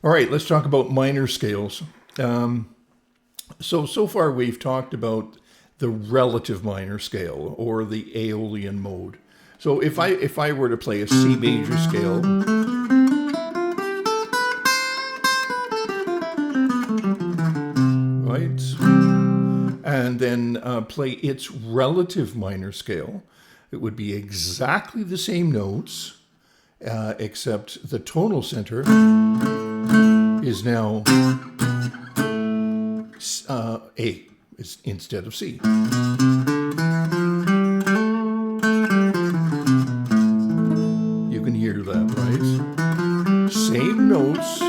All right, let's talk about minor scales. So far we've talked about the relative minor scale or the Aeolian mode. So if I were to play a C major scale, right, and then play its relative minor scale, it would be exactly the same notes, except the tonal center is now A instead of C. You can hear that, right? Same notes,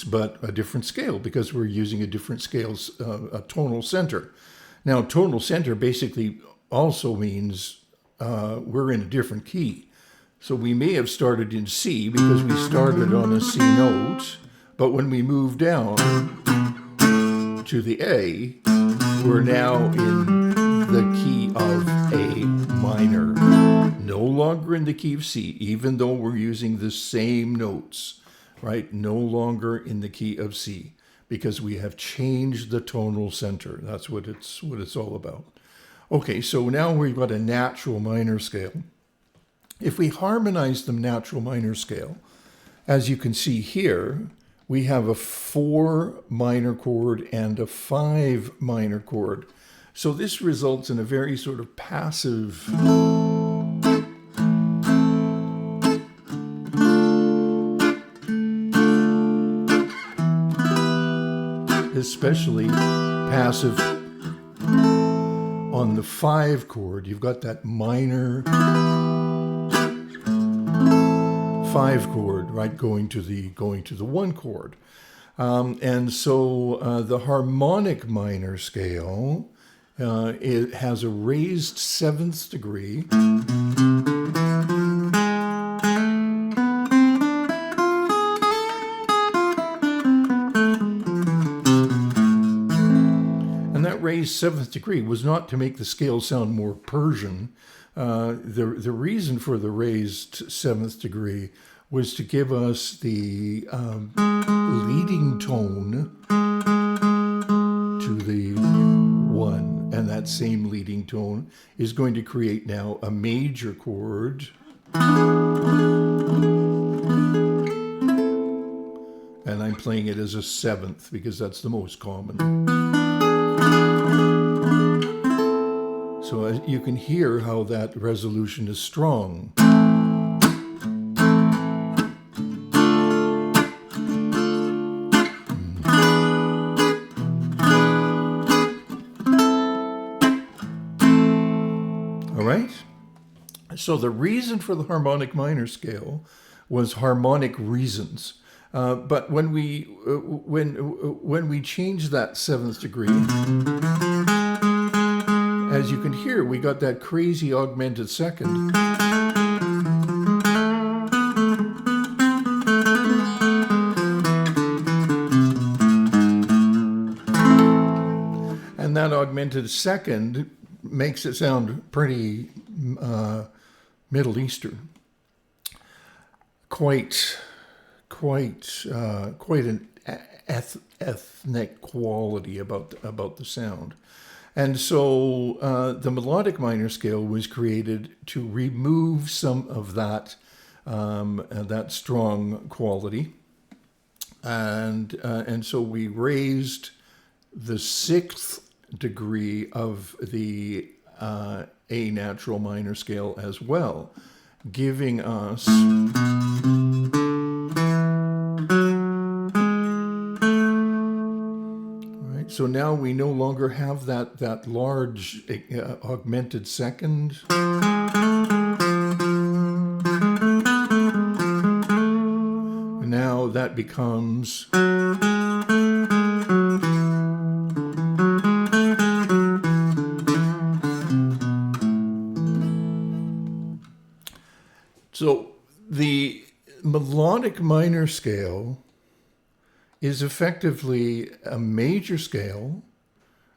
but a different scale because we're using a different scale's a tonal center. Now, tonal center basically also means we're in a different key. So we may have started in C because we started on a C note, but when we move down to the A, we're now in the key of A minor. No longer in the key of C, even though we're using the same notes, right? No longer in the key of C because we have changed the tonal center. That's what it's all about. Okay, so now we've got a natural minor scale. If we harmonize the natural minor scale, as you can see here, we have a 4 minor chord and a 5 minor chord. So this results in a very sort of passive especially passive on the 5 chord. You've got that minor 5 chord, right, going to the 1 chord. And so the harmonic minor scale, it has a raised 7th degree. And that raised 7th degree was not to make the scale sound more Persian. The reason for the raised 7th degree was to give us the leading tone to the 1. And that same leading tone is going to create now a major chord. And I'm playing it as a 7th because that's the most common. So you can hear how that resolution is strong. All right? So the reason for the harmonic minor scale was harmonic reasons. But when we change that 7th degree, as you can hear, we got that crazy augmented second. And that augmented second makes it sound pretty Middle Eastern. Quite an ethnic quality about the sound. And so the melodic minor scale was created to remove some of that strong quality, and so we raised the 6th degree of the A natural minor scale as well, giving us so now we no longer have that large augmented second. Now that becomes so the melodic minor scale is effectively a major scale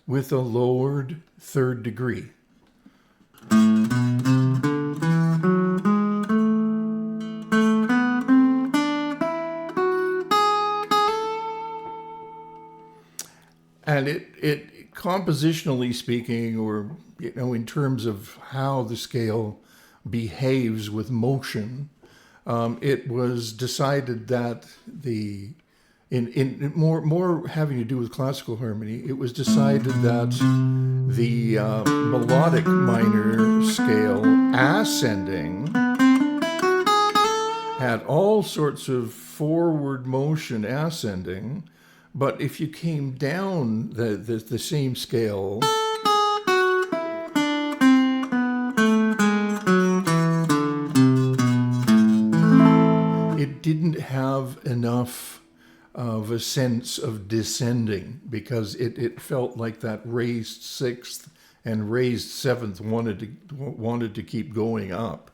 with a lowered 3rd degree. And it compositionally speaking, or in terms of how the scale behaves with motion, it was decided that in more having to do with classical harmony, it was decided that the melodic minor scale ascending had all sorts of forward motion ascending, but if you came down the same scale, it didn't have enough of a sense of descending, because it felt like that raised sixth and raised seventh wanted to keep going up.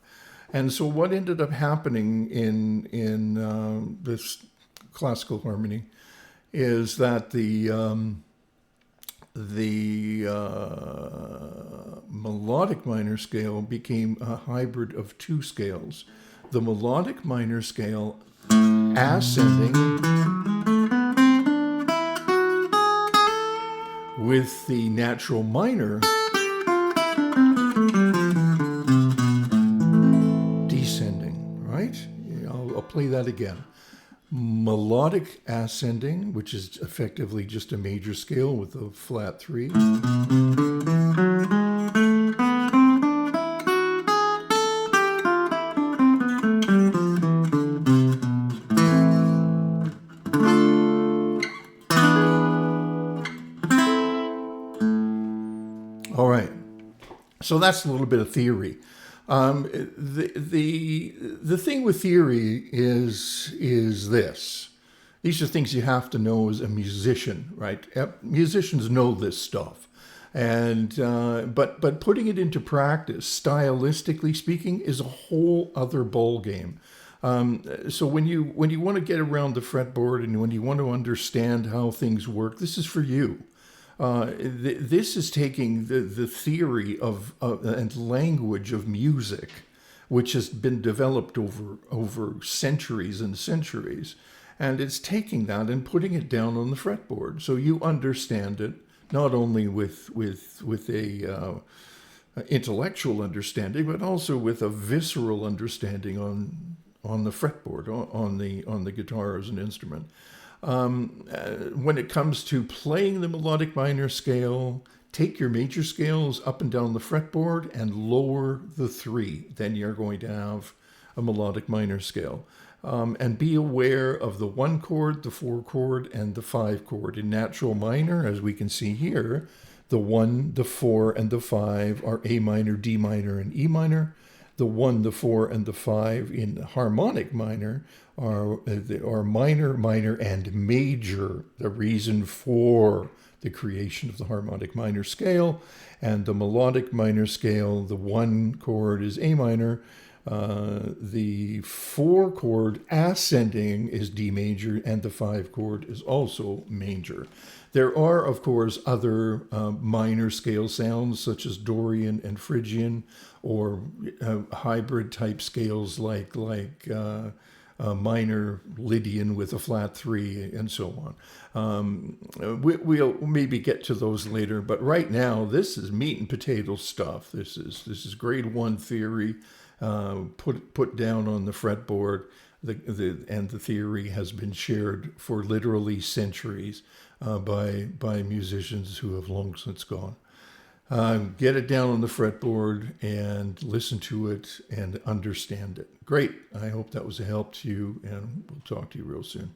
And so what ended up happening in this classical harmony is that the melodic minor scale became a hybrid of two scales. The melodic minor scale ascending with the natural minor descending, right? I'll play that again. Melodic ascending, which is effectively just a major scale with a flat 3. All right. So that's a little bit of theory. The thing with theory is this. These are things you have to know as a musician, right? Musicians know this stuff, and but putting it into practice, stylistically speaking, is a whole other ball game. So when you want to get around the fretboard and when you want to understand how things work, this is for you. This is taking the theory of and language of music, which has been developed over centuries and centuries, and it's taking that and putting it down on the fretboard, so you understand it not only with a intellectual understanding, but also with a visceral understanding on the fretboard, on the guitar as an instrument. When it comes to playing the melodic minor scale, take your major scales up and down the fretboard and lower the 3. Then you're going to have a melodic minor scale. And be aware of the 1 chord, the 4 chord, and the 5 chord. In natural minor, as we can see here, the 1, the 4, and the 5 are A minor, D minor, and E minor. The 1, the 4, and the 5 in harmonic minor are minor, minor, and major, the reason for the creation of the harmonic minor scale. And the melodic minor scale, the 1 chord is A minor, the 4 chord ascending is D major, and the 5 chord is also major. There are, of course, other minor scale sounds such as Dorian and Phrygian, or hybrid type scales like minor Lydian with a flat 3 and so on. We'll maybe get to those later, but right now this is meat and potato stuff. This is grade 1 theory put down on the fretboard. And the theory has been shared for literally centuries by musicians who have long since gone. Get it down on the fretboard and listen to it and understand it. Great. I hope that was a help to you, and we'll talk to you real soon.